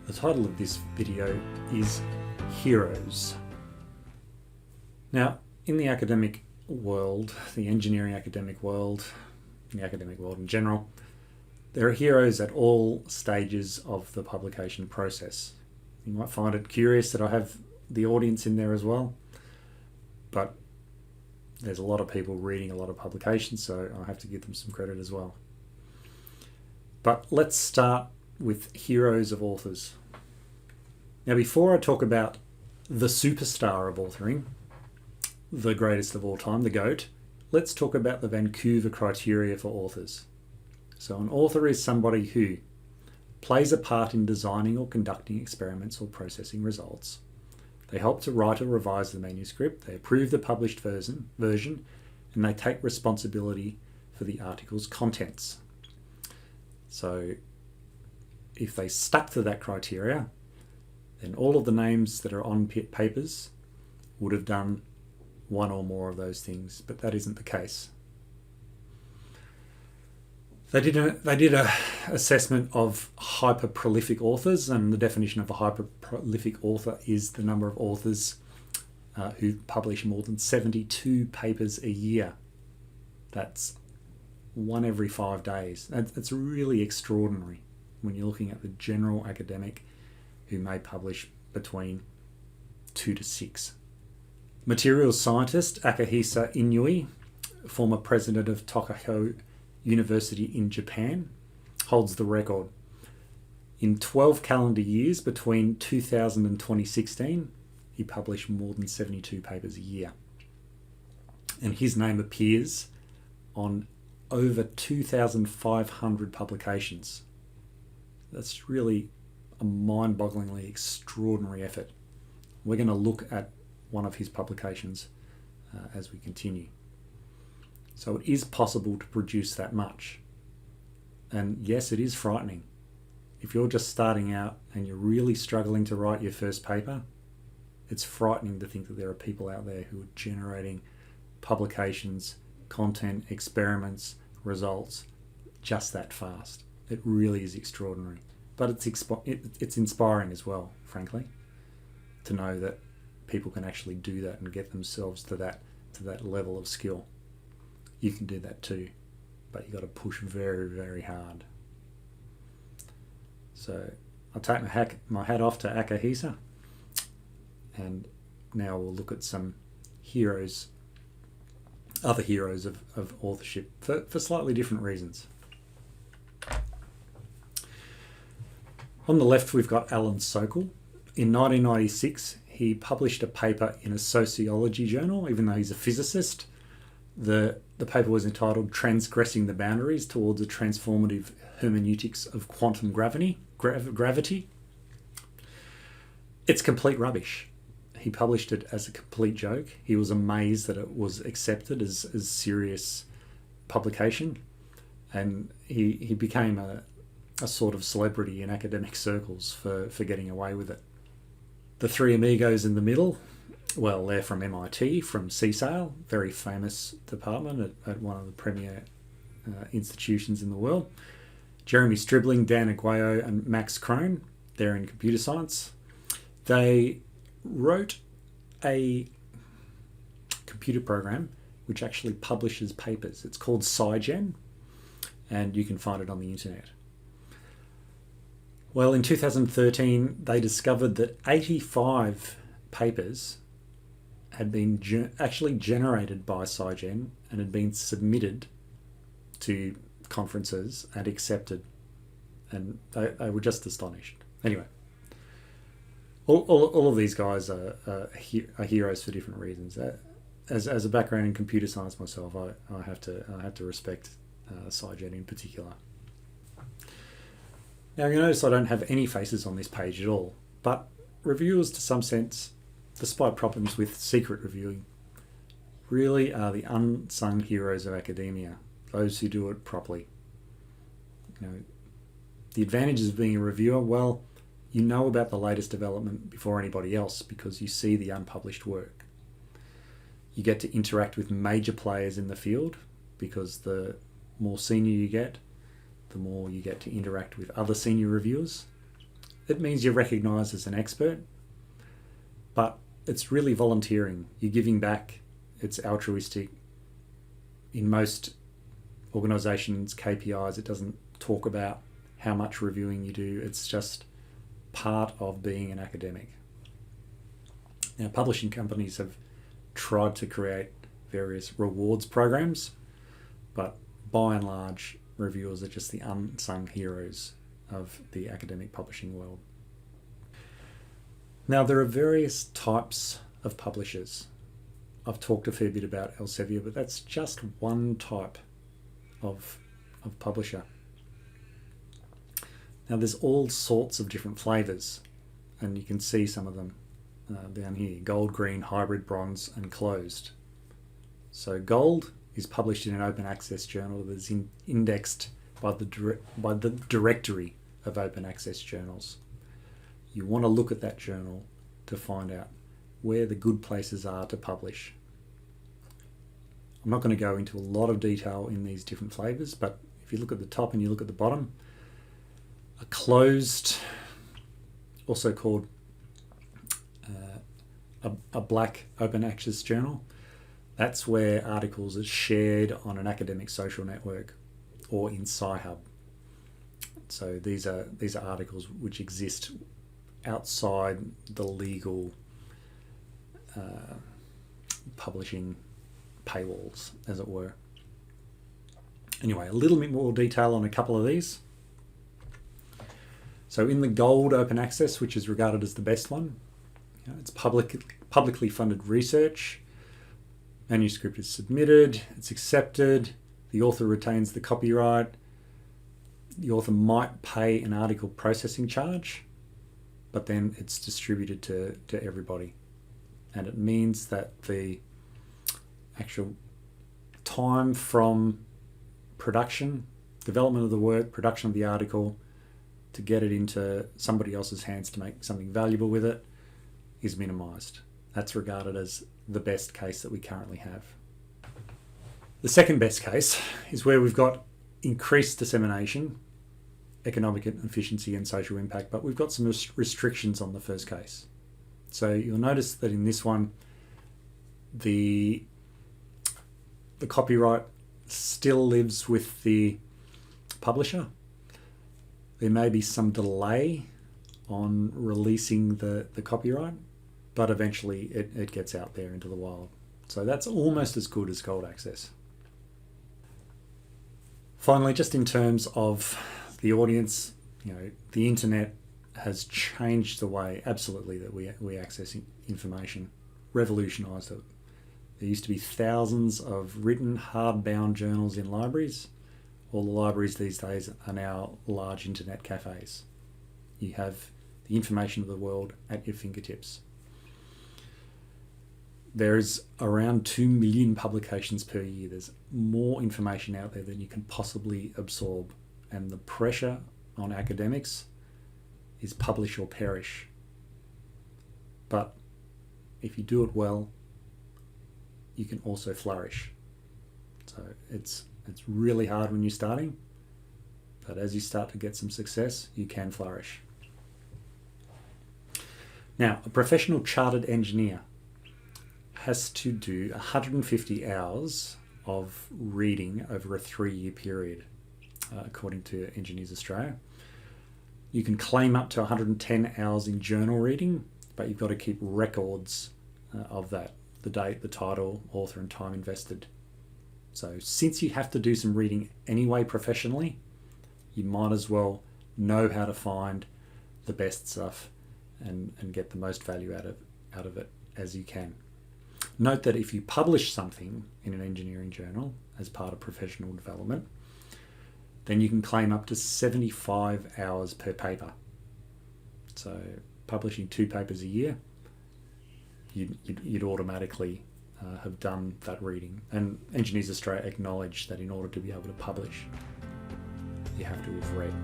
The title of this video is Heroes. Now, in the academic world, the engineering academic world, the academic world in general, there are heroes at all stages of the publication process. You might find it curious that I have the audience in there as well, but there's a lot of people reading a lot of publications, so I have to give them some credit as well. But let's start with heroes of authors. Now, before I talk about the superstar of authoring, the greatest of all time, the GOAT, let's talk about the Vancouver criteria for authors. So an author is somebody who plays a part in designing or conducting experiments or processing results. They help to write or revise the manuscript, they approve the published version, and they take responsibility for the article's contents. So if they stuck to that criteria, then all of the names that are on papers would have done one or more of those things, but that isn't the case. They did a assessment of hyper-prolific authors, and the definition of a hyper-prolific author is the number of authors who publish more than 72 papers a year. That's one every 5 days. That's really extraordinary when you're looking at the general academic who may publish between 2 to 6. Materials scientist Akihisa Inui, former president of Tokayo University in Japan, holds the record. In 12 calendar years between 2000 and 2016, he published more than 72 papers a year. And his name appears on over 2,500 publications. That's really a mind-bogglingly extraordinary effort. We're going to look at one of his publications as we continue. So it is possible to produce that much. And yes, it is frightening. If you're just starting out and you're really struggling to write your first paper, it's frightening to think that there are people out there who are generating publications, content, experiments, results just that fast. It really is extraordinary. But it's inspiring as well, frankly, to know that people can actually do that and get themselves to that level of skill. You can do that too, but you've got to push very, very hard. So I'll take my hat off to Akihisa, and now we'll look at some heroes, other heroes of authorship for slightly different reasons. On the left, we've got Alan Sokal. In 1996, he published a paper in a sociology journal, even though he's a physicist. The paper was entitled Transgressing the Boundaries Towards a Transformative Hermeneutics of Quantum Gravity. It's complete rubbish. He published it as a complete joke. He was amazed that it was accepted as serious publication, and he became a sort of celebrity in academic circles for getting away with it. The three amigos in the middle, well, they're from MIT, from CSAIL, very famous department at one of the premier institutions in the world. Jeremy Stribling, Dan Aguayo, and Max Krohn, they're in computer science. They wrote a computer program which actually publishes papers. It's called SciGen, and you can find it on the internet. Well, in 2013, they discovered that 85 papers had been actually generated by SciGen and had been submitted to conferences and accepted. And they were just astonished. Anyway, all of these guys are heroes for different reasons. As a background in computer science myself, I have to respect SciGen in particular. Now you notice I don't have any faces on this page at all, but reviewers, to some sense, despite problems with secret reviewing, really are the unsung heroes of academia, those who do it properly. You know, the advantages of being a reviewer, well, you know about the latest development before anybody else because you see the unpublished work. You get to interact with major players in the field because the more senior you get, the more you get to interact with other senior reviewers. it means you're recognised as an expert, but it's really volunteering. You're giving back. It's altruistic. In most organisations' KPIs, it doesn't talk about how much reviewing you do. It's just part of being an academic. Now, publishing companies have tried to create various rewards programs, but by and large, reviewers are just the unsung heroes of the academic publishing world. Now, there are various types of publishers. I've talked a fair bit about Elsevier, but that's just one type of publisher. Now, there's all sorts of different flavours, and you can see some of them down here: gold, green, hybrid, bronze, and closed. So gold is published in an open access journal that is indexed by the directory of open access journals. You want to look at that journal to find out where the good places are to publish. I'm not going to go into a lot of detail in these different flavours, but if you look at the top and you look at the bottom, a closed, also called a black open access journal, that's where articles are shared on an academic social network or in Sci-Hub. So these are articles which exist outside the legal publishing paywalls, as it were. Anyway, a little bit more detail on a couple of these. So in the gold open access, which is regarded as the best one, it's publicly funded research. Manuscript is submitted, it's accepted, the author retains the copyright, the author might pay an article processing charge, but then it's distributed to everybody. And it means that the actual time from production, development of the work, production of the article, to get it into somebody else's hands to make something valuable with it is minimised. That's regarded as the best case that we currently have. The second best case is where we've got increased dissemination, economic efficiency and social impact, but we've got some restrictions on the first case. So you'll notice that in this one, the copyright still lives with the publisher. There may be some delay on releasing the copyright, but eventually it gets out there into the wild. So that's almost as good as gold access. Finally, just in terms of the audience, the internet has changed the way, absolutely, that we access information, revolutionised it. There used to be thousands of written, hardbound journals in libraries. All the libraries these days are now large internet cafes. You have the information of the world at your fingertips. There's around 2 million publications per year. There's more information out there than you can possibly absorb. And the pressure on academics is publish or perish. But if you do it well, you can also flourish. So it's really hard when you're starting, but as you start to get some success, you can flourish. Now, a professional chartered engineer has to do 150 hours of reading over a 3-year period, according to Engineers Australia. You can claim up to 110 hours in journal reading, but you've got to keep records of that, the date, the title, author, and time invested. So since you have to do some reading anyway professionally, you might as well know how to find the best stuff and get the most value out of it as you can. Note that if you publish something in an engineering journal as part of professional development, then you can claim up to 75 hours per paper. So publishing 2 papers a year, you'd automatically have done that reading. And Engineers Australia acknowledge that in order to be able to publish, you have to have read.